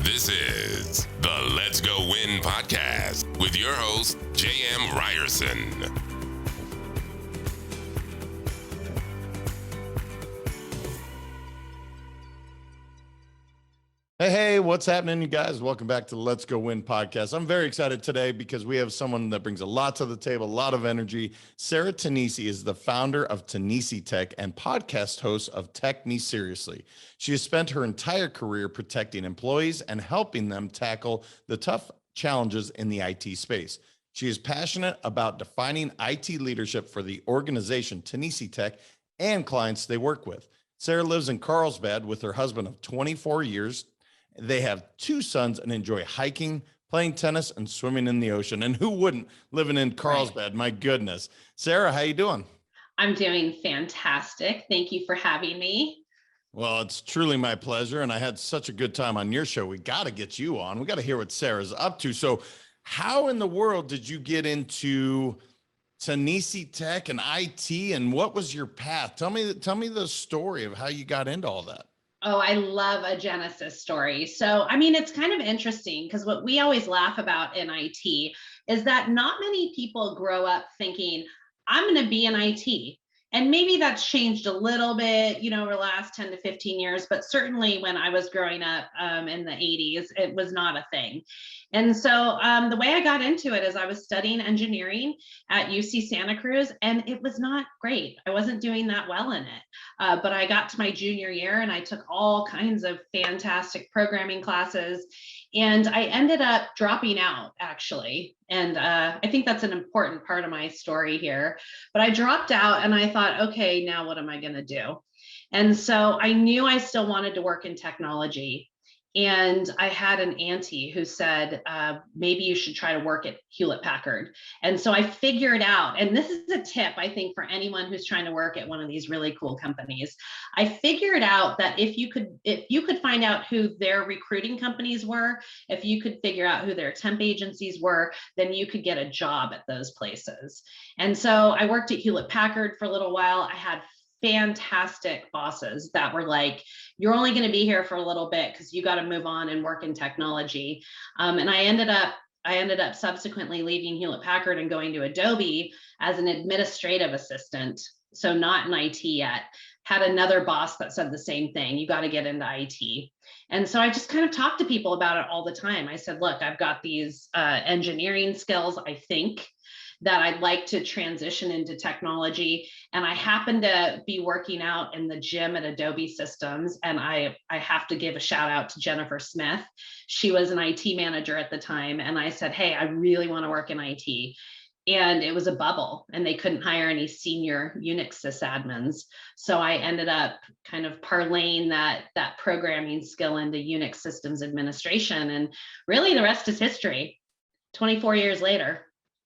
This is the Let's Go Win podcast with your host, J.M. Ryerson. Hey, what's happening, you guys? Welcome back to the Let's Go Win podcast. I'm very excited today because we have someone that brings a lot to the table, a lot of energy. Sarah Tenisi is the founder of TenisiTech and podcast host of Tech Me Seriously. She has spent her entire career protecting employees and helping them tackle the tough challenges in the IT space. She is passionate about defining IT leadership for the organization TenisiTech and clients they work with. Sarah lives in Carlsbad with her husband of 24 years. They have 2 sons and enjoy hiking, playing tennis, and swimming in the ocean. And who wouldn't, living in Carlsbad? My goodness. Sarah, how you doing? I'm doing fantastic. Thank you for having me. Well, it's truly my pleasure. And I had such a good time on your show. We got to get you on. We got to hear what Sarah's up to. So how in the world did you get into TenisiTech and IT, and what was your path? Tell me the story of how you got into all that. Oh, I love a Genesis story. So, it's kind of interesting because what we always laugh about in IT is that not many people grow up thinking, I'm going to be in IT. And maybe that's changed a little bit, over the last 10 to 15 years, but certainly when I was growing up in the 80s, it was not a thing. And so the way I got into it is I was studying engineering at UC Santa Cruz, and it was not great. I wasn't doing that well in it. But I got to my junior year and I took all kinds of fantastic programming classes. And I ended up dropping out, actually. And I think that's an important part of my story here. But I dropped out and I thought, okay, now what am I going to do? And so I knew I still wanted to work in technology. And I had an auntie who said, maybe you should try to work at Hewlett Packard. And so I figured out, and this is a tip, I think, for anyone who's trying to work at one of these really cool companies. I figured out that if you could find out who their recruiting companies were, if you could figure out who their temp agencies were, then you could get a job at those places. And so I worked at Hewlett Packard for a little while. I had fantastic bosses that were like, you're only going to be here for a little bit because you got to move on and work in technology. And I ended up subsequently leaving Hewlett Packard and going to Adobe as an administrative assistant. So not in IT yet. Had another boss that said the same thing. You got to get into IT. And so I just kind of talked to people about it all the time. I said, look, I've got these engineering skills, I think, that I'd like to transition into technology. And I happen to be working out in the gym at Adobe Systems. And I have to give a shout out to Jennifer Smith. She was an IT manager at the time. And I said, hey, I really want to work in IT. And it was a bubble and they couldn't hire any senior Unix sysadmins. So I ended up kind of parlaying that programming skill into Unix systems administration. And really the rest is history, 24 years later.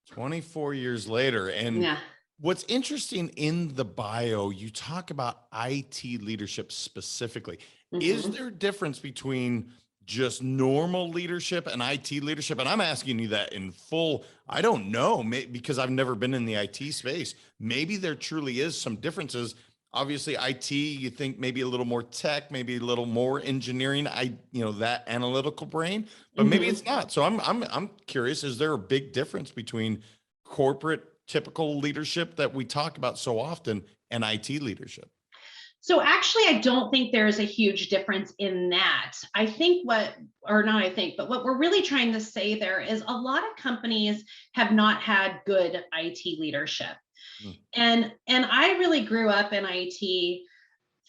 24 years later. And yeah. What's interesting in the bio, you talk about IT leadership specifically. Mm-hmm. Is there a difference between just normal leadership and IT leadership? And I'm asking you that in full, I don't know, because I've never been in the IT space. Maybe there truly is some differences. Obviously, IT, you think maybe a little more tech, maybe a little more engineering, that analytical brain, but maybe it's not. So I'm curious, is there a big difference between corporate typical leadership that we talk about so often and IT leadership? So actually, I don't think there's a huge difference in that. But what we're really trying to say there is a lot of companies have not had good IT leadership. And I really grew up in IT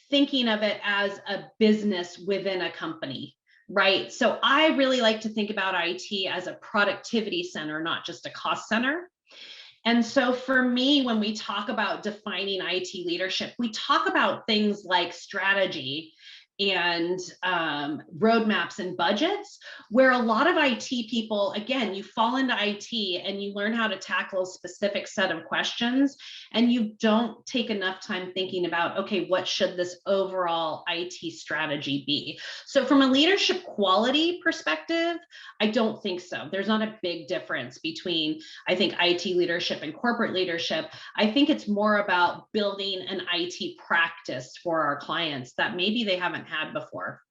thinking of it as a business within a company, right? So I really like to think about IT as a productivity center, not just a cost center. And so for me, when we talk about defining IT leadership, we talk about things like strategy and roadmaps and budgets, where a lot of IT people, again, you fall into IT and you learn how to tackle a specific set of questions, and you don't take enough time thinking about, okay, what should this overall IT strategy be? So from a leadership quality perspective, I don't think so. There's not a big difference between, I think, IT leadership and corporate leadership. I think it's more about building an IT practice for our clients that maybe they haven't had before.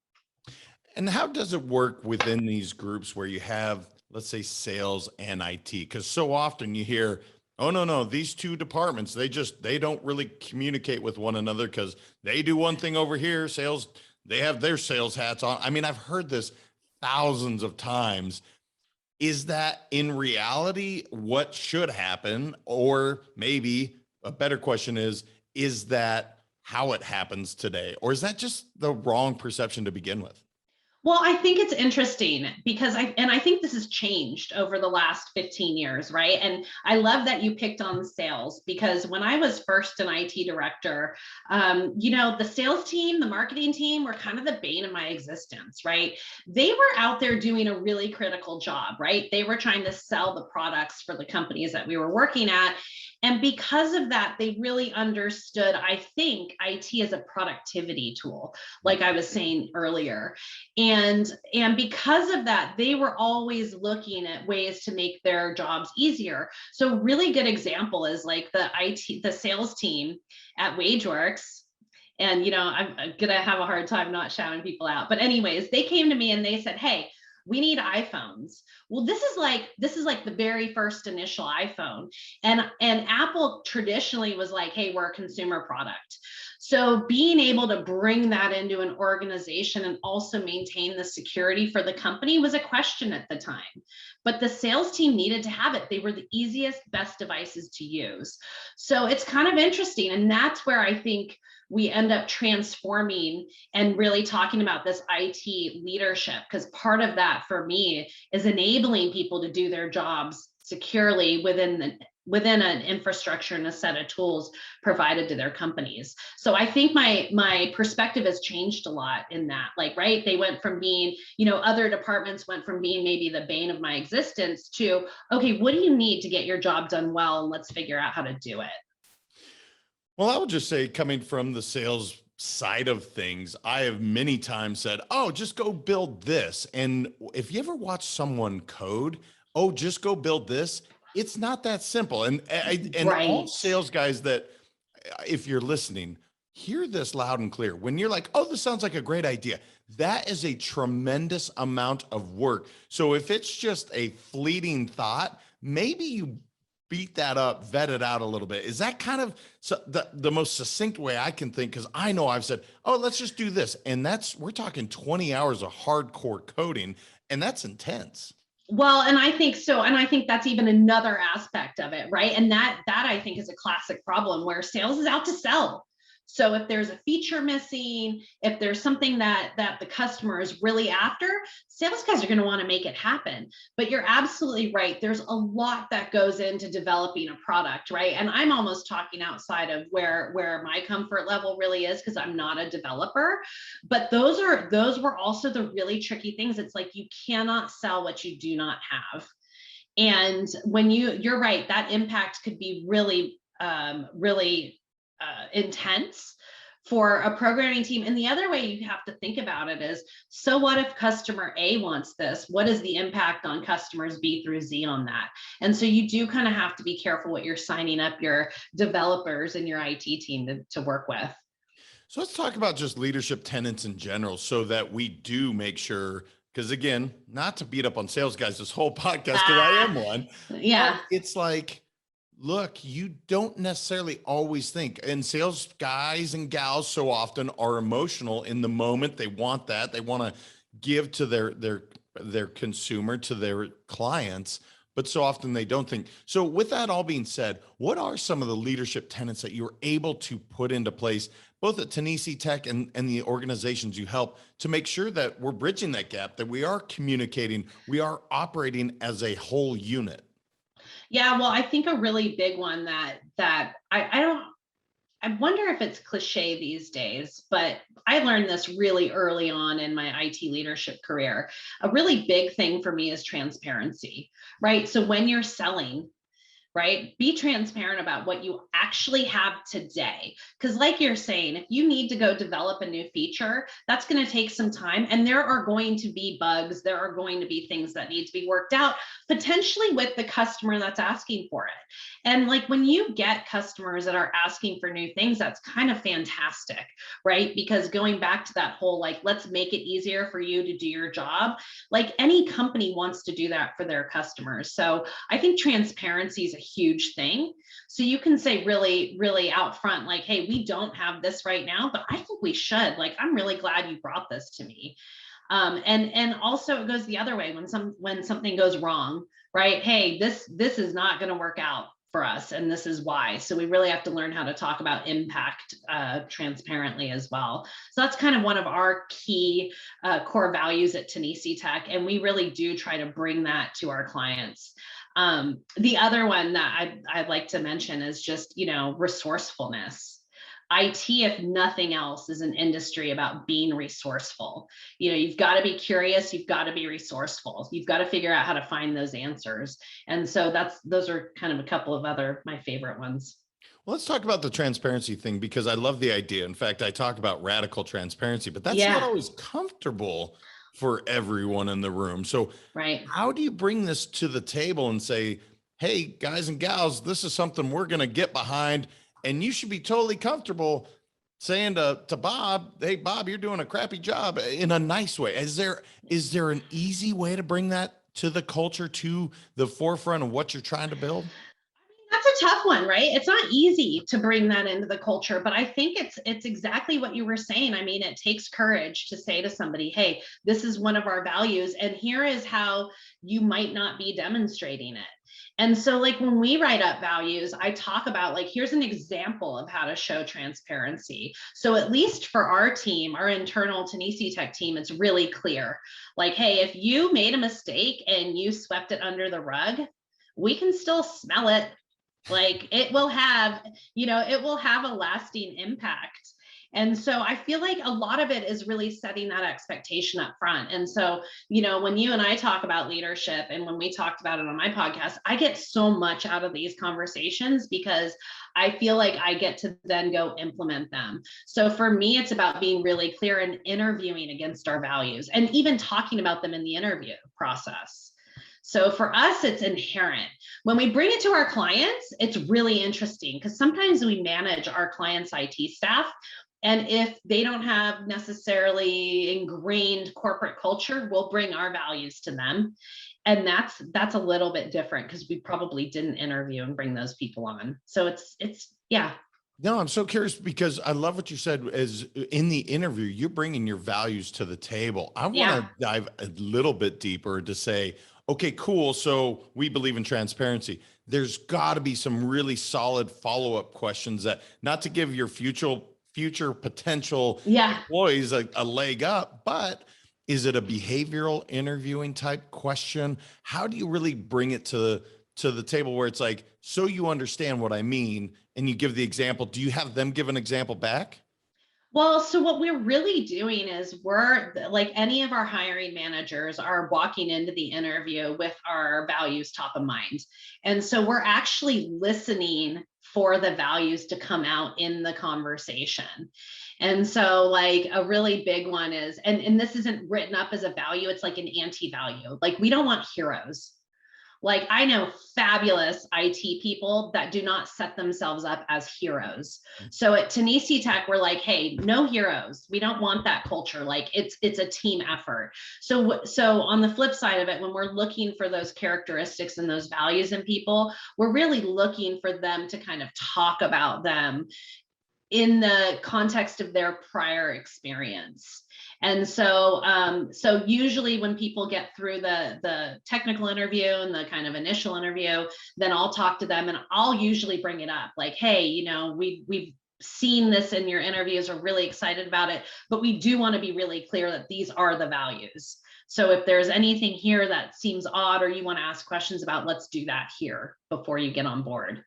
And how does it work within these groups where you have, let's say, sales and IT? Because so often you hear, oh, no, these two departments, they don't really communicate with one another because they do one thing over here, sales, they have their sales hats on. I mean, I've heard this thousands of times. Is that in reality what should happen? Or maybe a better question is that how it happens today? Or is that just the wrong perception to begin with? Well, I think it's interesting because I think this has changed over the last 15 years, right? And I love that you picked on sales because when I was first an IT director, the sales team, the marketing team were kind of the bane of my existence, right? They were out there doing a really critical job, right? They were trying to sell the products for the companies that we were working at. And because of that, they really understood, I think, IT as a productivity tool, like I was saying earlier. And because of that, they were always looking at ways to make their jobs easier. So really good example is like the sales team at WageWorks. And I'm gonna have a hard time not shouting people out. But anyways, they came to me and they said, hey, we need iPhones. Well, this is like the very first initial iPhone. And Apple traditionally was like, hey, we're a consumer product. So being able to bring that into an organization and also maintain the security for the company was a question at the time. But the sales team needed to have it. They were the easiest, best devices to use. So it's kind of interesting. And that's where I think we end up transforming and really talking about this IT leadership, because part of that for me is enabling people to do their jobs securely within an infrastructure and a set of tools provided to their companies. So I think my perspective has changed a lot in that, like, right, they went from being, other departments went from being maybe the bane of my existence to, okay, what do you need to get your job done well, and let's figure out how to do it. Well, I would just say, coming from the sales side of things, I have many times said, oh, just go build this. And if you ever watch someone code, oh, just go build this, it's not that simple. And all Right. sales guys that, if you're listening, hear this loud and clear. When you're like, oh, this sounds like a great idea, that is a tremendous amount of work. So if it's just a fleeting thought, maybe you beat that up, vet it out a little bit. Is that kind of the most succinct way I can think? Because I know I've said, oh, let's just do this. And we're talking 20 hours of hardcore coding, and that's intense. Well, and I think so. And I think that's even another aspect of it, right? And that I think is a classic problem where sales is out to sell. So if there's a feature missing, if there's something that the customer is really after, sales guys are going to want to make it happen. But you're absolutely right. There's a lot that goes into developing a product, right? And I'm almost talking outside of where my comfort level really is, because I'm not a developer. But those were also the really tricky things. It's like you cannot sell what you do not have. And when you're right, that impact could be really, really intense for a programming team. And the other way you have to think about it is, so what if customer A wants this? What is the impact on customers B through Z on that? And so you do kind of have to be careful what you're signing up your developers and your IT team to work with. So let's talk about just leadership tenets in general, so that we do make sure, because again, not to beat up on sales guys this whole podcast, because I am one. Yeah. It's like, look, you don't necessarily always think, and sales guys and gals so often are emotional in the moment. They want that. They want to give to their consumer, to their clients, but so often they don't think. So with that all being said, what are some of the leadership tenets that you were able to put into place, both at TenisiTech and the organizations you help, to make sure that we're bridging that gap, that we are communicating, we are operating as a whole unit? Yeah, well, I think a really big one that I wonder if it's cliche these days, but I learned this really early on in my IT leadership career. A really big thing for me is transparency, right? So when you're selling, right? Be transparent about what you actually have today. Because like you're saying, if you need to go develop a new feature, that's going to take some time. And there are going to be bugs. There are going to be things that need to be worked out, potentially with the customer that's asking for it. And like when you get customers that are asking for new things, that's kind of fantastic, right? Because going back to that whole, like, let's make it easier for you to do your job. Like any company wants to do that for their customers. So I think transparency is a huge thing. So you can say really, really out front, like, hey, we don't have this right now, but I think we should. Like, I'm really glad you brought this to me. And also it goes the other way when something goes wrong, right? Hey, this is not going to work out for us, and this is why. So we really have to learn how to talk about impact transparently as well. So that's kind of one of our key core values at TenisiTech, and we really do try to bring that to our clients. The other one that I'd like to mention is just, resourcefulness. IT, if nothing else, is an industry about being resourceful. You've got to be curious, you've got to be resourceful, you've got to figure out how to find those answers. And so those are kind of a couple of my favorite ones. Well, let's talk about the transparency thing, because I love the idea. In fact, I talk about radical transparency, but that's not always comfortable for everyone in the room. So right. How do you bring this to the table and say, hey, guys and gals, this is something we're going to get behind, and you should be totally comfortable saying to Bob, hey, Bob, you're doing a crappy job, in a nice way. Is there an easy way to bring that to the culture, to the forefront of what you're trying to build? That's a tough one, right? It's not easy to bring that into the culture, but I think it's exactly what you were saying. I mean, it takes courage to say to somebody, hey, this is one of our values, and here is how you might not be demonstrating it. And so like when we write up values, I talk about, like, here's an example of how to show transparency. So at least for our team, our internal TenisiTech team, it's really clear. Like, hey, if you made a mistake and you swept it under the rug, we can still smell it. Like it will have a lasting impact. And so I feel like a lot of it is really setting that expectation up front. And so, when you and I talk about leadership, and when we talked about it on my podcast, I get so much out of these conversations because I feel like I get to then go implement them. So for me, it's about being really clear and interviewing against our values, and even talking about them in the interview process. So for us, it's inherent. When we bring it to our clients, it's really interesting because sometimes we manage our clients' IT staff. And if they don't have necessarily ingrained corporate culture, we'll bring our values to them. And that's a little bit different because we probably didn't interview and bring those people on. So it's yeah. No, I'm so curious because I love what you said is in the interview, you're bringing your values to the table. I want to dive a little bit deeper to say, okay, cool. So we believe in transparency. There's got to be some really solid follow-up questions that, not to give your future potential employees a leg up, but is it a behavioral interviewing type question? How do you really bring it to the table where it's like, so you understand what I mean, and you give the example? Do you have them give an example back? Well, so what we're really doing is we're like, any of our hiring managers are walking into the interview with our values top of mind. And so we're actually listening for the values to come out in the conversation. And so like a really big one is, and this isn't written up as a value, it's like an anti-value. Like, we don't want heroes. Like, I know fabulous IT people that do not set themselves up as heroes. So at TenisiTech, we're like, hey, no heroes. We don't want that culture. Like, it's a team effort. So on the flip side of it, when we're looking for those characteristics and those values in people, we're really looking for them to kind of talk about them in the context of their prior experience. And so, so usually when people get through the technical interview and the kind of initial interview, then I'll talk to them and I'll usually bring it up, like, hey, we've seen this in your interviews, are really excited about it, but we do want to be really clear that these are the values. So if there's anything here that seems odd or you want to ask questions about, let's do that here before you get on board.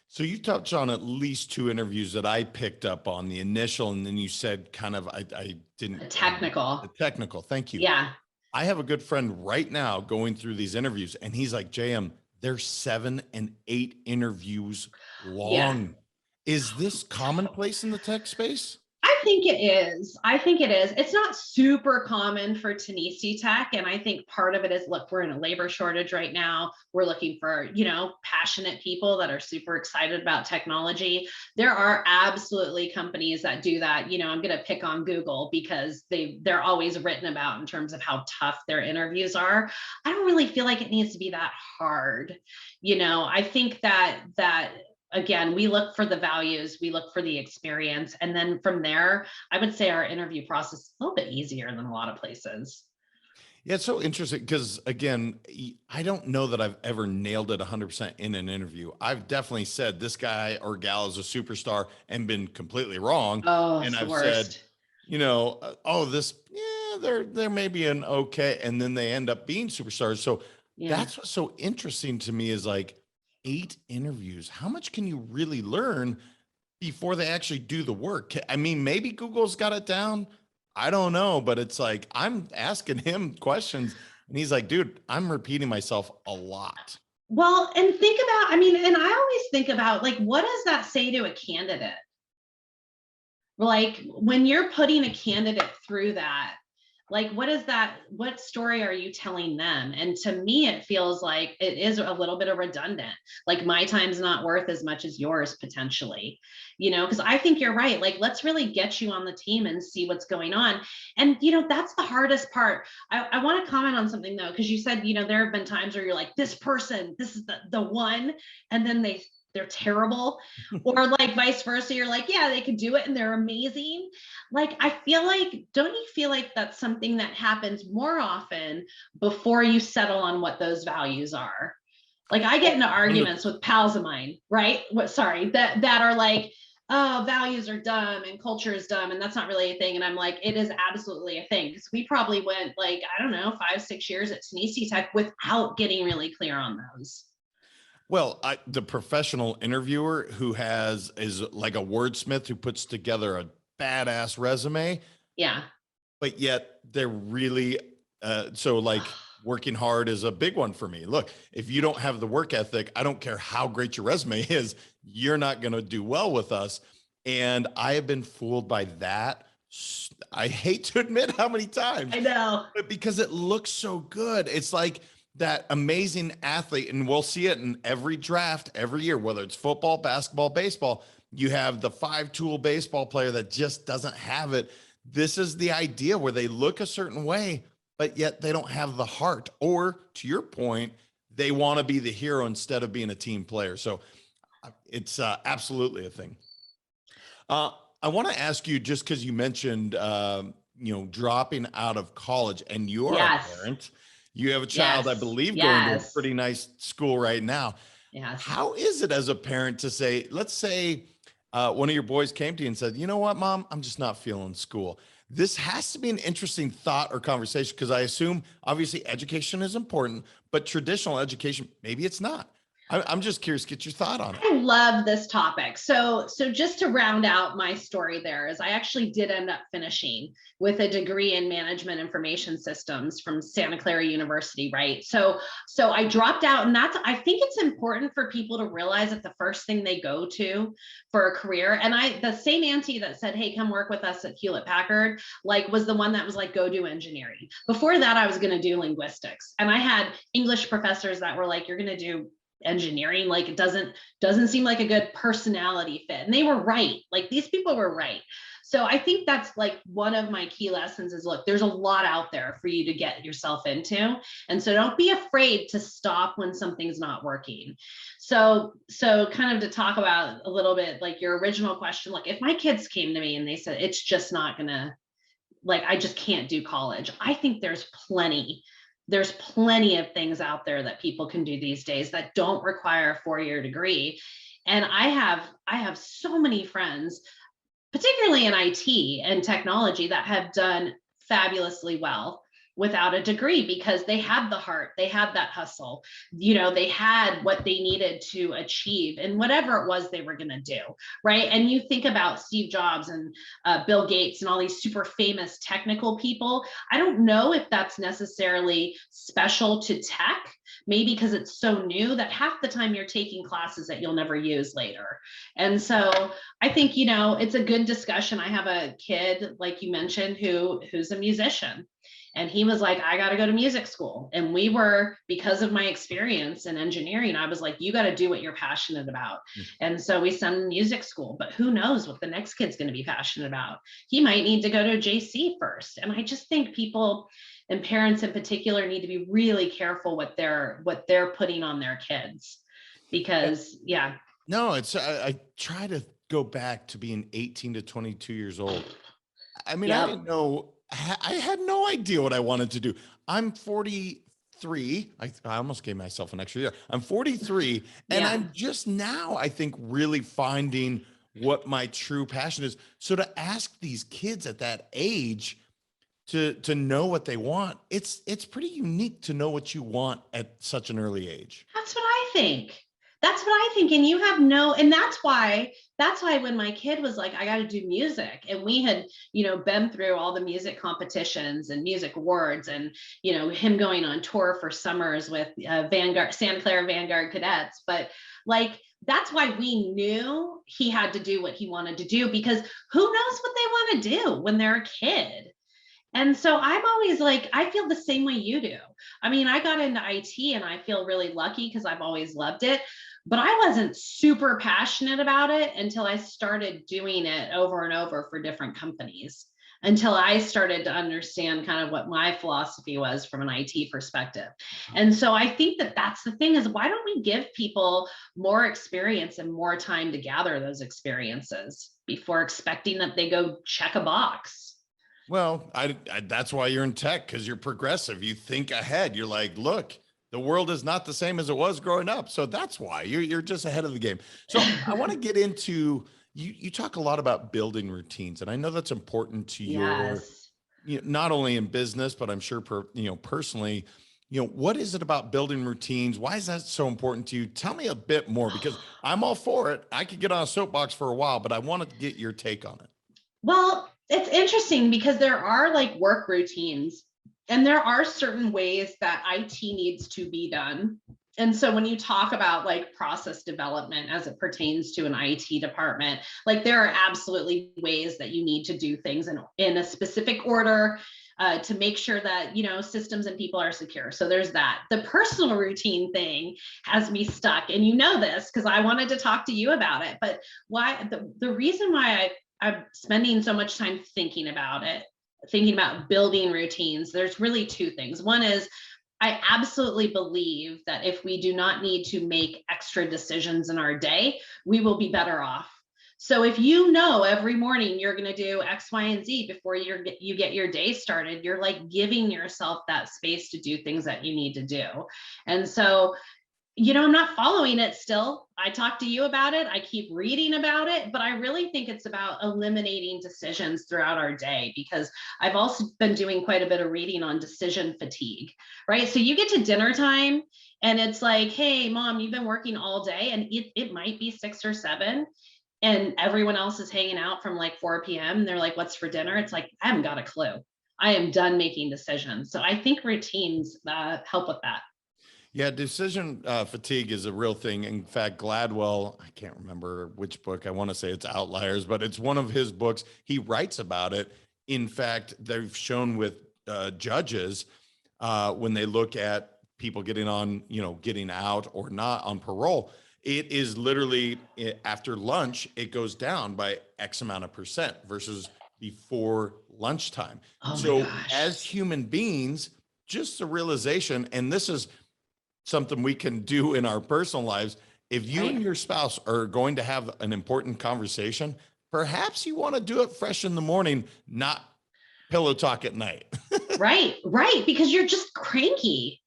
So you touched on at least two interviews that I picked up on, the initial, and then you said kind of, I didn't. The technical. The technical, thank you. Yeah. I have a good friend right now going through these interviews, and he's like, JM, they're 7 and 8 interviews Yeah. long. Is this commonplace in the tech space? I think it is. I think it is. It's not super common for TenisiTech. And I think part of it is, look, we're in a labor shortage right now. We're looking for, passionate people that are super excited about technology. There are absolutely companies that do that. I'm going to pick on Google because they're always written about in terms of how tough their interviews are. I don't really feel like it needs to be that hard. I think that again, we look for the values, we look for the experience. And then from there, I would say our interview process is a little bit easier than a lot of places. Yeah, it's so interesting because, again, I don't know that I've ever nailed it 100% in an interview. I've definitely said this guy or gal is a superstar and been completely wrong. Oh, And it's the I've said, worst. oh, they're maybe an okay, and then they end up being superstars. So Yeah. that's what's so interesting to me is like 8 interviews. How much can you really learn before they actually do the work? I mean, maybe Google's got it down. I don't know, but it's like I'm asking him questions and he's like, dude, I'm repeating myself a lot. Well, and think about, and I always think about, like, what does that say to a candidate? Like, when you're putting a candidate through that, like, what story are you telling them? And to me, it feels like it is a little bit of redundant. Like, my time's not worth as much as yours potentially, because I think you're right. Like, let's really get you on the team and see what's going on. And that's the hardest part. I want to comment on something though, because you said, there have been times where you're like, this person, this is the one, and then they're terrible. Or like vice versa, you're like, yeah, they could do it and they're amazing. Like, don't you feel like that's something that happens more often before you settle on what those values are? Like, I get into arguments with pals of mine, right? That are like, oh, values are dumb and culture is dumb, and that's not really a thing. And I'm like, it is absolutely a thing. Because we probably went, like, I don't know, 5-6 years at TenisiTech without getting really clear on those. Well, the professional interviewer who is like a wordsmith who puts together a badass resume, Yeah. but yet they're really so like working hard is a big one for me. Look, if you don't have the work ethic, I don't care how great your resume is, you're not going to do well with us. And I have been fooled by that. I hate to admit how many times, I know. but because it looks so good. It's like that amazing athlete, and we'll see it in every draft every year, whether it's football, basketball, baseball. You have the 5-tool baseball player that just doesn't have it. This is the idea where they look a certain way, but yet they don't have the heart. Or to your point, they want to be the hero instead of being a team player. So it's absolutely a thing. I want to ask you, just because you mentioned, dropping out of college, and you are a Yes. parent. You have a child, I believe, going to a pretty nice school right now. Yes. How is it as a parent to say, let's say one of your boys came to you and said, you know what, Mom, I'm just not feeling school. This has to be an interesting thought or conversation, because I assume obviously education is important, but traditional education, maybe it's not. I'm just curious, get your thought on it. I love this topic. So just to round out my story there, is I actually did end up finishing with a degree in management information systems from Santa Clara University, right? So I dropped out, and I think it's important for people to realize that the first thing they go to for a career, and the same auntie that said, hey, come work with us at Hewlett Packard, like, was the one that was like, go do engineering. Before that, I was going to do linguistics. And I had English professors that were like, you're going to do engineering, like, it doesn't seem like a good personality fit. And they were right. Like, these people were right. So I think that's like one of my key lessons is, look, there's a lot out there for you to get yourself into. And so don't be afraid to stop when something's not working. So kind of to talk about a little bit, like, your original question, like, if my kids came to me and they said, it's just not gonna, like, I just can't do college, I think there's plenty of things out there that people can do these days that don't require a 4-year degree. And I have so many friends, particularly in IT and technology, that have done fabulously well without a degree because they had the heart, they had that hustle, they had what they needed to achieve and whatever it was they were going to do, right? And you think about Steve Jobs and Bill Gates and all these super famous technical people. I don't know if that's necessarily special to tech, maybe because it's so new that half the time you're taking classes that you'll never use later. And so I think, it's a good discussion. I have a kid, like you mentioned, who's a musician. And he was like, I got to go to music school. And we were, because of my experience in engineering, I was like, you got to do what you're passionate about. And so we sent him to music school, but who knows what the next kid's going to be passionate about. He might need to go to JC first. And I just think people and parents in particular need to be really careful what they're putting on their kids, because No, I try to go back to being 18 to 22 years old. I mean, I didn't know. I had no idea what I wanted to do. I'm 43. I almost gave myself an extra year. I'm 43, and I'm just now, I think, really finding what my true passion is. So to ask these kids at that age to know what they want, it's pretty unique to know what you want at such an early age. That's what I think. And you have and that's why when my kid was like, I got to do music, and we had, been through all the music competitions and music awards, and, him going on tour for summers with Santa Clara Vanguard cadets. But like, that's why we knew he had to do what he wanted to do, because who knows what they want to do when they're a kid. And so I'm always like, I feel the same way you do. I mean, I got into IT and I feel really lucky because I've always loved it, but I wasn't super passionate about it until I started doing it over and over for different companies, until I started to understand kind of what my philosophy was from an IT perspective. And so I think that that's the thing, is why don't we give people more experience and more time to gather those experiences before expecting that they go check a box? Well, I that's why you're in tech, because you're progressive. You think ahead. You're like, look, the world is not the same as it was growing up. So that's why you're just ahead of the game. So I want to get into, you talk a lot about building routines, and I know that's important to your, not only in business, but I'm sure personally, what is it about building routines? Why is that so important to you? Tell me a bit more, because I'm all for it. I could get on a soapbox for a while, but I want to get your take on it. Well, it's interesting because there are like work routines, and there are certain ways that IT needs to be done. And so when you talk about like process development as it pertains to an IT department, like there are absolutely ways that you need to do things in a specific order to make sure that, systems and people are secure. So there's that. The personal routine thing has me stuck. And you know this because I wanted to talk to you about it. But why the reason why I'm spending so much time thinking about building routines, there's really two things. One is, I absolutely believe that if we do not need to make extra decisions in our day, we will be better off. So if every morning you're going to do X, Y, and Z before you get your day started, you're like giving yourself that space to do things that you need to do. And so, I'm not following it still. I talk to you about it. I keep reading about it, but I really think it's about eliminating decisions throughout our day, because I've also been doing quite a bit of reading on decision fatigue, right? So you get to dinner time and it's like, hey, mom, you've been working all day, and it might be 6 or 7. And everyone else is hanging out from like 4 p.m. And they're like, what's for dinner? It's like, I haven't got a clue. I am done making decisions. So I think routines help with that. Yeah, decision fatigue is a real thing. In fact, Gladwell, I can't remember which book, I want to say it's Outliers, but it's one of his books. He writes about it. In fact, they've shown with judges when they look at people getting out or not on parole, it is literally after lunch, it goes down by X amount of percent versus before lunchtime. So as human beings, just the realization, and this is something we can do in our personal lives. If you and your spouse are going to have an important conversation, perhaps you want to do it fresh in the morning, not pillow talk at night. Right. Because you're just cranky,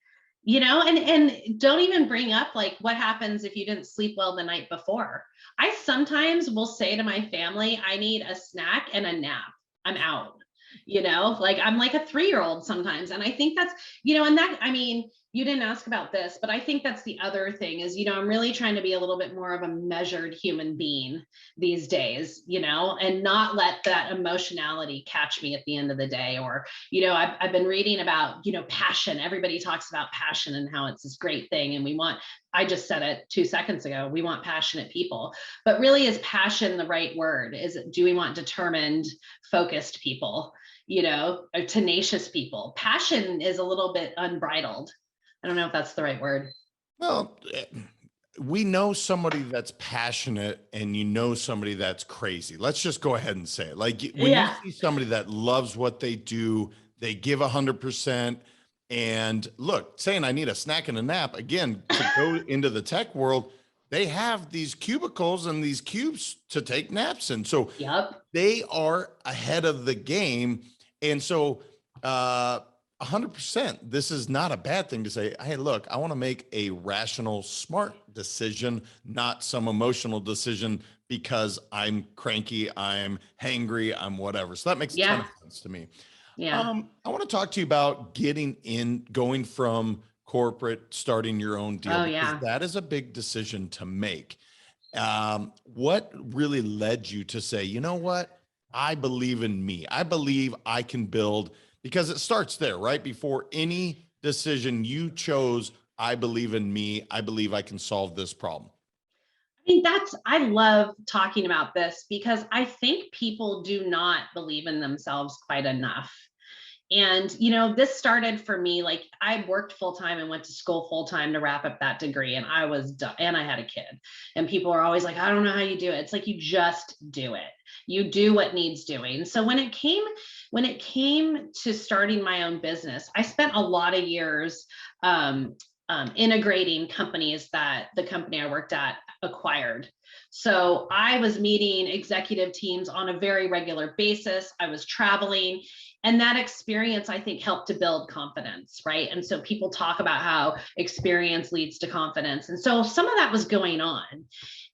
and don't even bring up like what happens if you didn't sleep well the night before. I sometimes will say to my family, I need a snack and a nap. I'm out. like I'm like a 3-year-old sometimes. And I think that's, and that, I mean, you didn't ask about this, but I think that's the other thing is, I'm really trying to be a little bit more of a measured human being these days, and not let that emotionality catch me at the end of the day. Or, I've been reading about, passion. Everybody talks about passion and how it's this great thing. And I just said it 2 seconds ago, we want passionate people, but really is passion the right word? Do we want determined, focused people, or tenacious people? Passion is a little bit unbridled. I don't know if that's the right word. Well, we know somebody that's passionate and somebody that's crazy. Let's just go ahead and say it. Like when you see somebody that loves what they do, they give 100%. And look, saying I need a snack and a nap, again, to go into the tech world, they have these cubicles and these cubes to take naps in. So they are ahead of the game. And so, 100%. This is not a bad thing to say, hey, look, I want to make a rational, smart decision, not some emotional decision because I'm cranky, I'm hangry, I'm whatever. So that makes a ton of sense to me. Yeah. I want to talk to you about going from corporate, starting your own deal. Because that is a big decision to make. What really led you to say, you know what? I believe in me. I believe I can build. Because it starts there, right? Before any decision you chose, I believe in me. I believe I can solve this problem. I mean, I love talking about this because I think people do not believe in themselves quite enough. And, this started for me, like I worked full time and went to school full time to wrap up that degree. And I was done, and I had a kid, and people are always like, I don't know how you do it. It's like, you just do it. You do what needs doing. So when it came to starting my own business, I spent a lot of years integrating companies that the company I worked at acquired. So I was meeting executive teams on a very regular basis. I was traveling. And that experience, I think, helped to build confidence, right? And so people talk about how experience leads to confidence. And so some of that was going on.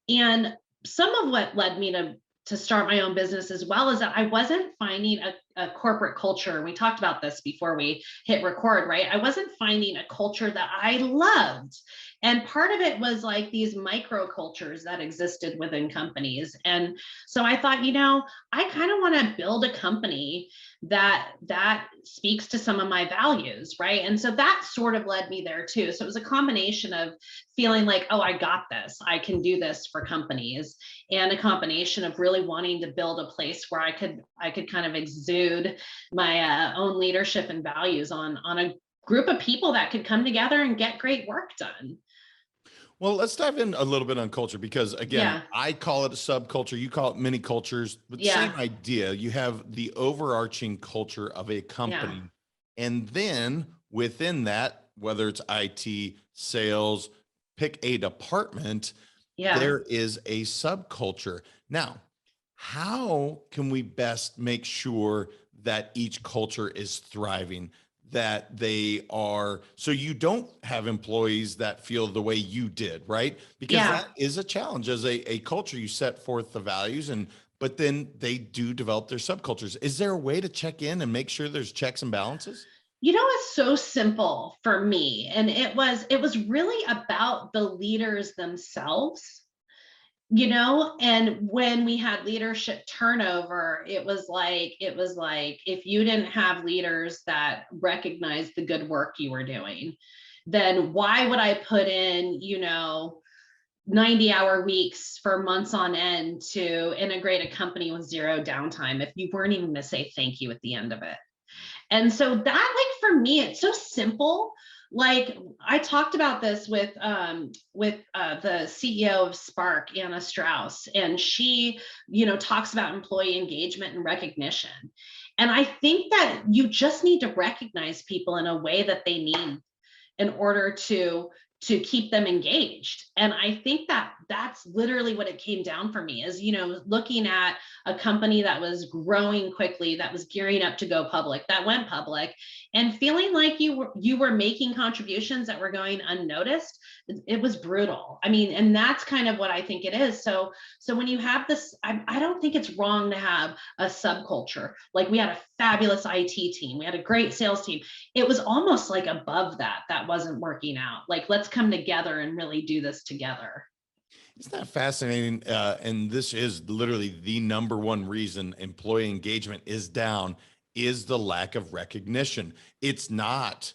And some of what led me to start my own business as well is that I wasn't finding a corporate culture. We talked about this before we hit record, right? I wasn't finding a culture that I loved. And part of it was like these micro cultures that existed within companies. And so I thought, I kind of want to build a company that speaks to some of my values, right? And so that sort of led me there too. So it was a combination of feeling like, oh, I got this, I can do this for companies, and a combination of really wanting to build a place where I could kind of exude my own leadership and values on a group of people that could come together and get great work done. Well, let's dive in a little bit on culture because, again, I call it a subculture. You call it many cultures, but same idea. You have the overarching culture of a company. And then within that, whether it's IT, sales, pick a department, there is a subculture. Now, how can we best make sure that each culture is thriving? That they are, so you don't have employees that feel the way you did, right? Because that is a challenge as a culture. You set forth the values, but then they do develop their subcultures. Is there a way to check in and make sure there's checks and balances? It's so simple for me. And it was really about the leaders themselves. And when we had leadership turnover, it was like, if you didn't have leaders that recognized the good work you were doing, then why would I put in, 90-hour weeks for months on end to integrate a company with zero downtime if you weren't even going to say thank you at the end of it? And so that, like, for me, it's so simple. Like I talked about this with the CEO of Spark, Anna Strauss, and she, talks about employee engagement and recognition. And I think that you just need to recognize people in a way that they need in order to to keep them engaged. And I think that that's literally what it came down for me is, looking at a company that was growing quickly, that was gearing up to go public, that went public, and feeling like you were making contributions that were going unnoticed. It was brutal. I mean, and that's kind of what I think it is. So when you have this, I don't think it's wrong to have a subculture. Like we had a fabulous IT team, we had a great sales team. It was almost like above that wasn't working out. Like, let's come together and really do this together. Isn't that fascinating? And this is literally the number one reason employee engagement is down, is the lack of recognition. It's not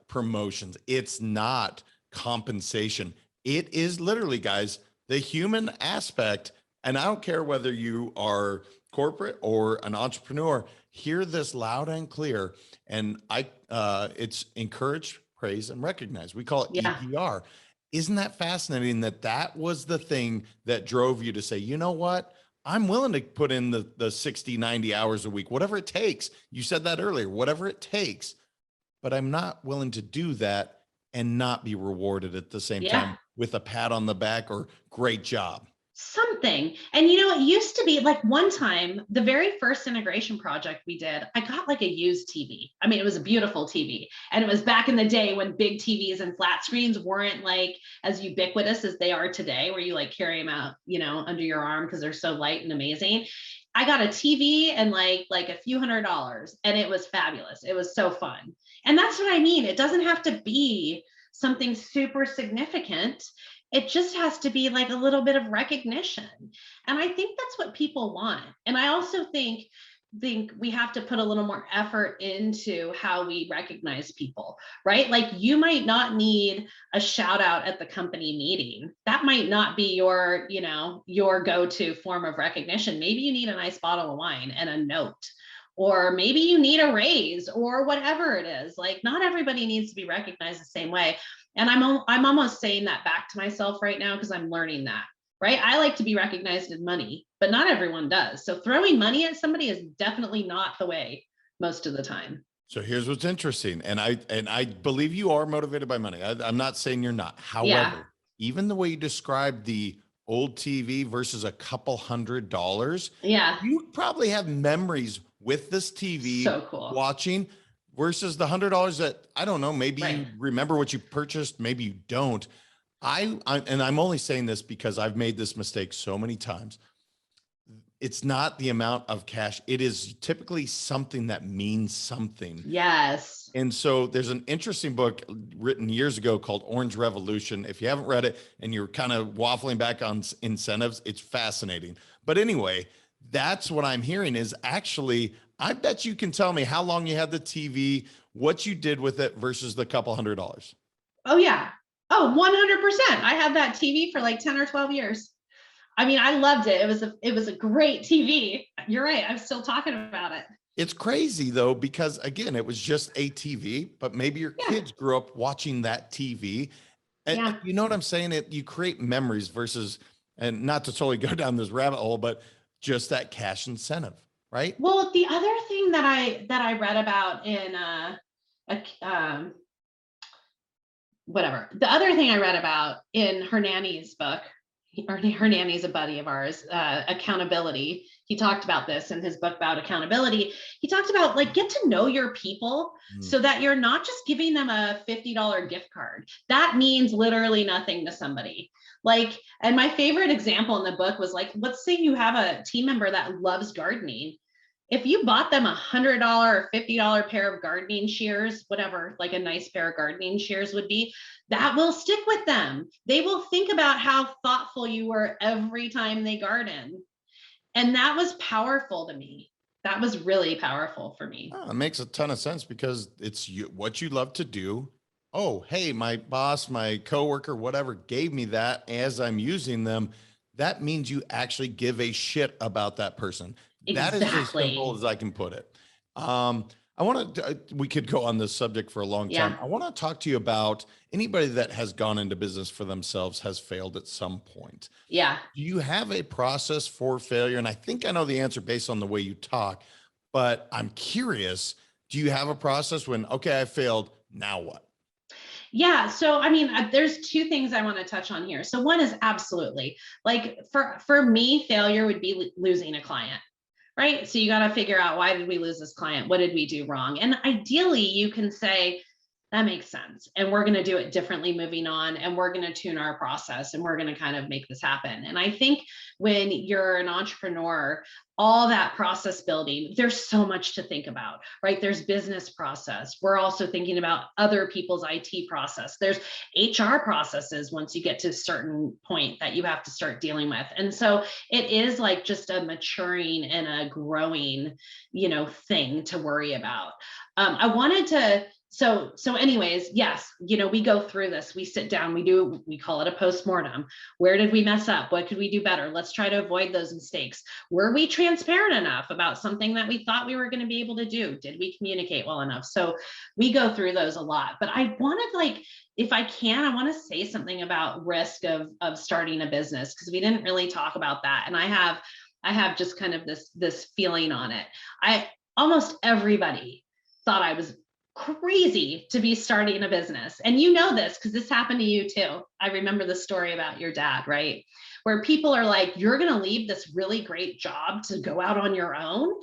promotions. It's not compensation. It is literally, guys, the human aspect. And I don't care whether you are corporate or an entrepreneur, hear this loud and clear. And it's encourage, praise, and recognize. We call it EPR. Isn't that fascinating that was the thing that drove you to say, you know what? I'm willing to put in the 60, 90 hours a week, whatever it takes. You said that earlier, whatever it takes, but I'm not willing to do that and not be rewarded at the same time with a pat on the back or great job. Something. And it used to be like one time, the very first integration project we did, I got like a used TV. I mean, it was a beautiful TV. And it was back in the day when big TVs and flat screens weren't like as ubiquitous as they are today, where you like carry them out, under your arm because they're so light and amazing. I got a TV and like a few $100s, and it was fabulous. It was so fun. And that's what I mean. It doesn't have to be something super significant. It just has to be like a little bit of recognition. And I think that's what people want. And I also think we have to put a little more effort into how we recognize people, right? Like you might not need a shout out at the company meeting. That might not be your go-to form of recognition. Maybe you need a nice bottle of wine and a note. Or maybe you need a raise or whatever it is. Like not everybody needs to be recognized the same way. And I'm almost saying that back to myself right now because I'm learning that, right? I like to be recognized in money, but not everyone does. So throwing money at somebody is definitely not the way most of the time. So here's what's interesting. And I believe you are motivated by money. I'm not saying you're not. However, even the way you described the old TV versus a couple $100, you probably have memories with this TV watching versus the $100 that, I don't know, maybe you remember what you purchased, maybe you don't. And I'm only saying this because I've made this mistake so many times. It's not the amount of cash. It is typically something that means something. Yes. And so there's an interesting book written years ago called Orange Revolution. If you haven't read it and you're kind of waffling back on incentives, it's fascinating. But anyway, that's what I'm hearing is actually, I bet you can tell me how long you had the TV, what you did with it versus the couple $100. Oh yeah. Oh, 100%. I had that TV for like 10 or 12 years. I mean, I loved it. It was a great TV. You're right. I'm still talking about it. It's crazy though, because again, it was just a TV, but maybe your kids grew up watching that TV. And you know what I'm saying? You create memories versus, and not to totally go down this rabbit hole, but just that cash incentive, right? Well, the other thing that I read about in the other thing I read about in Hernani's book, or Hernani's a buddy of ours, accountability. He talked about this in his book about accountability. He talked about like, get to know your people so that you're not just giving them a $50 gift card. That means literally nothing to somebody. Like, and my favorite example in the book was like, let's say you have a team member that loves gardening. If you bought them $100 or $50 pair of gardening shears, whatever, like a nice pair of gardening shears would be, that will stick with them. They will think about how thoughtful you were every time they garden. And that was powerful to me. That was really powerful for me. Oh, it makes a ton of sense because it's what you love to do. Oh, hey, my boss, my coworker, whatever gave me that as I'm using them. That means you actually give a shit about that person. Exactly. That is as simple as I can put it. We could go on this subject for a long time. I want to talk to you about anybody that has gone into business for themselves has failed at some point. Yeah. Do you have a process for failure? And I think I know the answer based on the way you talk, but I'm curious, do you have a process when, okay, I failed, now what? Yeah. So, I mean, there's two things I want to touch on here. So one is absolutely like for me, failure would be losing a client, right? So you got to figure out, why did we lose this client? What did we do wrong? And ideally you can say, that makes sense. And we're going to do it differently moving on. And we're going to tune our process and we're going to kind of make this happen. And I think when you're an entrepreneur, all that process building, there's so much to think about, right? There's business process. We're also thinking about other people's IT process. There's HR processes once you get to a certain point that you have to start dealing with. And so it is like just a maturing and a growing, thing to worry about. I wanted to so anyways, yes, we go through this, we sit down, we call it a postmortem. Where did we mess up? What could we do better? Let's try to avoid those mistakes. Were we transparent enough about something that we thought we were going to be able to do? Did we communicate well enough? So we go through those a lot, but I wanted, if I can, I want to say something about risk of starting a business, because we didn't really talk about that. And I have just kind of this feeling on it. Almost everybody thought I was crazy to be starting a business. And you know this because this happened to you too. I remember the story about your dad, right? Where people are like, you're going to leave this really great job to go out on your own.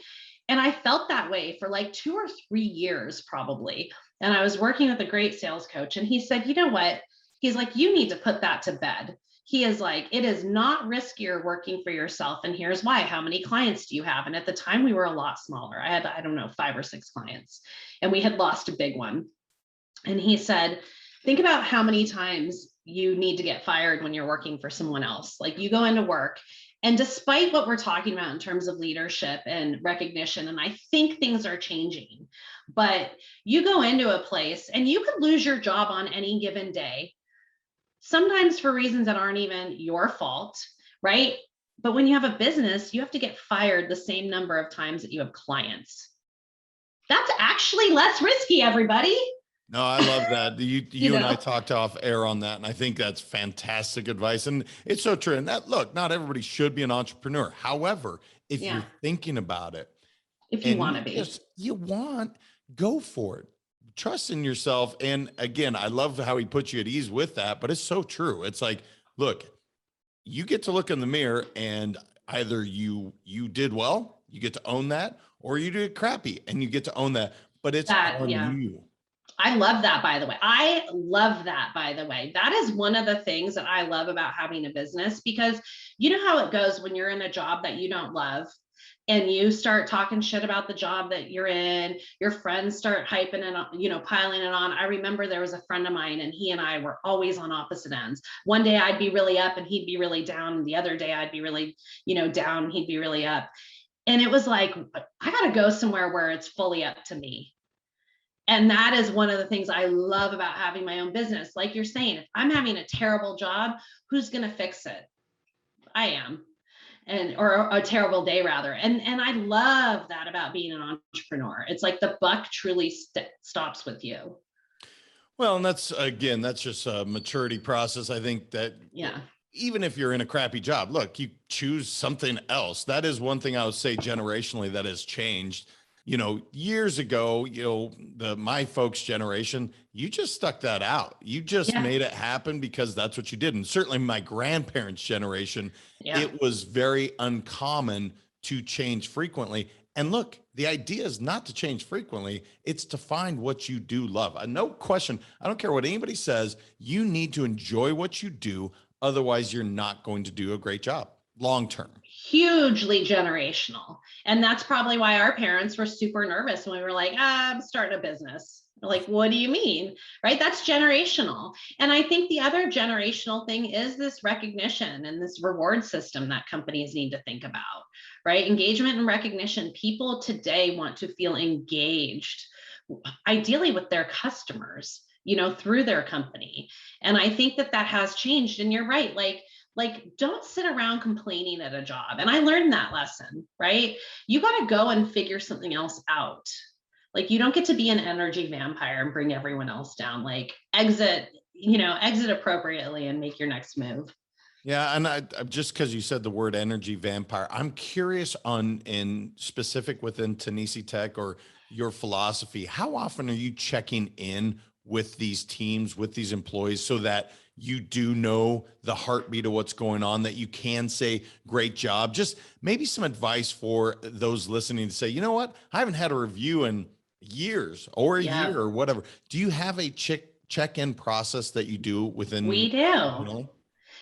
And I felt that way for like 2 or 3 years, probably. And I was working with a great sales coach, and he said, you know what? He's like, you need to put that to bed. He is like, it is not riskier working for yourself. And here's why. How many clients do you have? And at the time we were a lot smaller. I had, I don't know, 5 or 6 clients, and we had lost a big one. And he said, think about how many times you need to get fired when you're working for someone else. Like, you go into work, and despite what we're talking about in terms of leadership and recognition, and I think things are changing, but you go into a place and you could lose your job on any given day, sometimes for reasons that aren't even your fault, right? But when you have a business, you have to get fired the same number of times that you have clients. That's actually less risky, everybody. No, I love that. You and I talked off air on that, and I think that's fantastic advice. And it's so true. And that, look, not everybody should be an entrepreneur. However, if you're thinking about it, if you want to be, go for it. Trust in yourself. And again, I love how he puts you at ease with that, but it's so true. It's like, look, you get to look in the mirror, and either you did well, you get to own that, or you did crappy and you get to own that, but it's on you. I love that, by the way. I love that, by the way. That is one of the things that I love about having a business, because you know how it goes when you're in a job that you don't love, and you start talking shit about the job that you're in, your friends start hyping and, piling it on. I remember there was a friend of mine, and he and I were always on opposite ends. One day I'd be really up and he'd be really down. And the other day I'd be really, down, and he'd be really up. And it was like, I got to go somewhere where it's fully up to me. And that is one of the things I love about having my own business. Like you're saying, if I'm having a terrible job, who's going to fix it? I am. Or a terrible day rather. And I love that about being an entrepreneur. It's like the buck truly stops with you. Well, and that's just a maturity process. I think that even if you're in a crappy job, look, you choose something else. That is one thing I would say generationally that has changed. Years ago, my folks' generation, you just stuck that out. You just made it happen because that's what you did. And certainly my grandparents' generation, it was very uncommon to change frequently. And look, the idea is not to change frequently. It's to find what you do love. No question. I don't care what anybody says. You need to enjoy what you do. Otherwise, you're not going to do a great job long term. Hugely generational. And that's probably why our parents were super nervous when we were like, I'm starting a business. Like, what do you mean? Right? That's generational. And I think the other generational thing is this recognition and this reward system that companies need to think about, right? Engagement and recognition. People today want to feel engaged, ideally with their customers, through their company. And I think that has changed. And you're right. Like, don't sit around complaining at a job. And I learned that lesson, right? You got to go and figure something else out. Like, you don't get to be an energy vampire and bring everyone else down. Like, exit appropriately and make your next move. Yeah. And I just because you said the word energy vampire, I'm curious in specific within TenisiTech or your philosophy, how often are you checking in with these teams, with these employees, so that you do know the heartbeat of what's going on, that you can say, great job? Just maybe some advice for those listening to say, you know what, I haven't had a review in years or a year or whatever. Do you have a check-in process that you do within? We do. You know?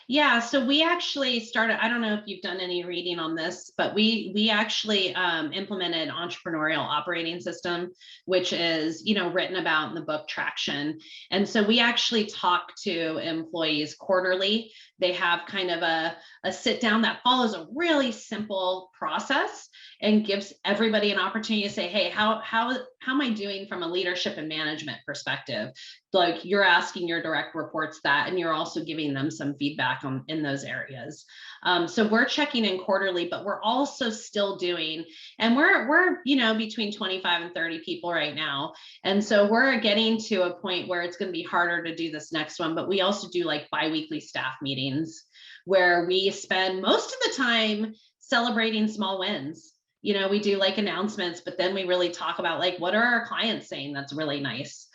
Yeah, so we actually started, I don't know if you've done any reading on this, but we actually implemented entrepreneurial operating system, which is, written about in the book Traction. And so we actually talk to employees quarterly. They have kind of a sit down that follows a really simple process and gives everybody an opportunity to say, hey, how am I doing from a leadership and management perspective? Like, you're asking your direct reports that, and you're also giving them some feedback in those areas. So we're checking in quarterly, but we're also still doing, and we're between 25 and 30 people right now. And so we're getting to a point where it's going to be harder to do this next one, but we also do like biweekly staff meetings where we spend most of the time celebrating small wins. We do like announcements, but then we really talk about like, what are our clients saying that's really nice?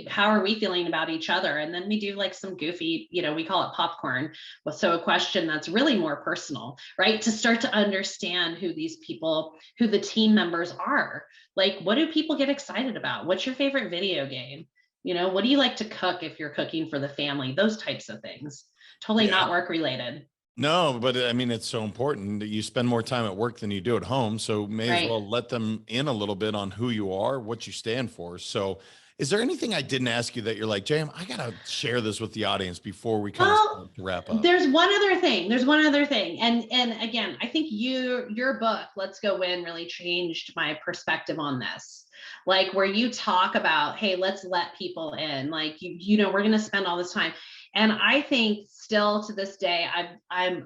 How are we feeling about each other? And then we do like some goofy, we call it popcorn. So a question that's really more personal, right? To start to understand who the team members are. Like, what do people get excited about? What's your favorite video game? What do you like to cook if you're cooking for the family? Those types of things. Totally not work related. No, but I mean, it's so important that you spend more time at work than you do at home. So may as well let them in a little bit on who you are, what you stand for. So is there anything I didn't ask you that you're like, JM, I got to share this with the audience before we kind of start to wrap up? There's one other thing. And again, I think your book, Let's Go Win, really changed my perspective on this. Like, where you talk about, hey, let's let people in, like, we're going to spend all this time. And I think still to this day, I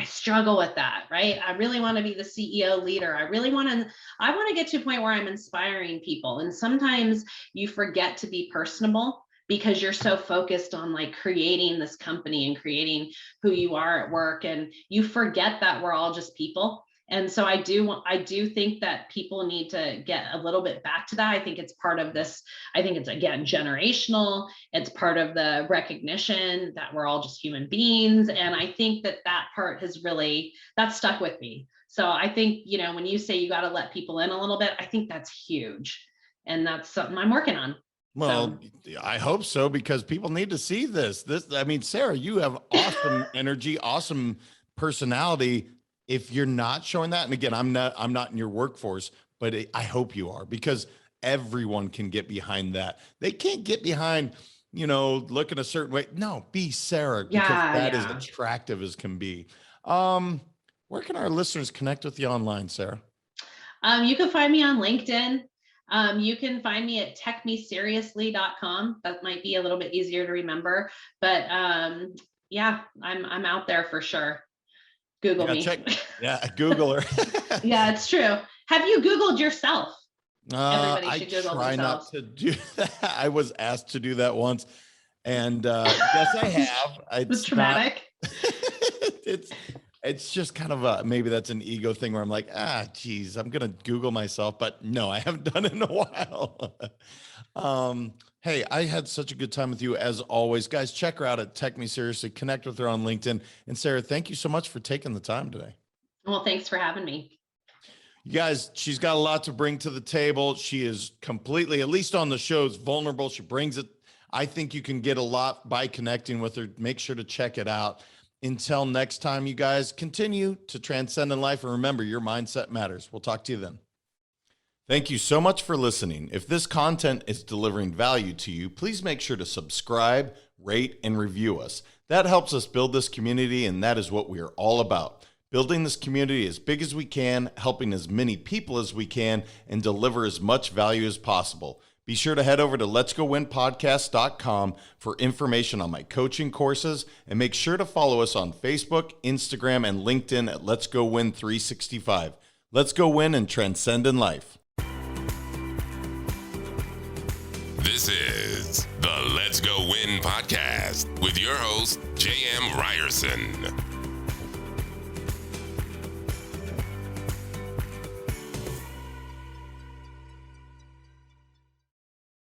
struggle with that, right? I really want to be the CEO leader. I want to get to a point where I'm inspiring people. And sometimes you forget to be personable because you're so focused on like creating this company and creating who you are at work. And you forget that we're all just people. And so I do think that people need to get a little bit back to that. I think it's part of this. I think it's, again, generational. It's part of the recognition that we're all just human beings. And I think that part that stuck with me. So I think, when you say you got to let people in a little bit, I think that's huge. And that's something I'm working on. Well, I hope so, because people need to see this. I mean, Sarah, you have awesome energy, awesome personality. If you're not showing that, and again, I'm not in your workforce, but I hope you are, because everyone can get behind that. They can't get behind, looking a certain way. No, be Sarah, because that is attractive as can be. Where can our listeners connect with you online, Sarah? You can find me on LinkedIn. You can find me at techmeseriously.com. That might be a little bit easier to remember, but I'm out there for sure. Google me. Google her. Yeah, it's true. Have you Googled yourself? Everybody should Google themselves. Not to do that. I was asked to do that once, and yes, I have. It's traumatic. It's just kind of maybe that's an ego thing where I'm like, geez, I'm gonna Google myself, but no, I haven't done it in a while. Hey, I had such a good time with you as always. Guys, check her out at Tech Me Seriously. Connect with her on LinkedIn. And Sarah, thank you so much for taking the time today. Well, thanks for having me. You guys, she's got a lot to bring to the table. She is completely, at least on the shows, vulnerable. She brings it. I think you can get a lot by connecting with her. Make sure to check it out. Until next time, you guys, continue to transcend in life. And remember, your mindset matters. We'll talk to you then. Thank you so much for listening. If this content is delivering value to you, please make sure to subscribe, rate, and review us. That helps us build this community, and that is what we are all about. Building this community as big as we can, helping as many people as we can, and deliver as much value as possible. Be sure to head over to letsgowinpodcast.com for information on my coaching courses, and make sure to follow us on Facebook, Instagram, and LinkedIn at Let's Go Win 365. Let's go win and transcend in life. This is the Let's Go Win podcast with your host, J.M. Ryerson.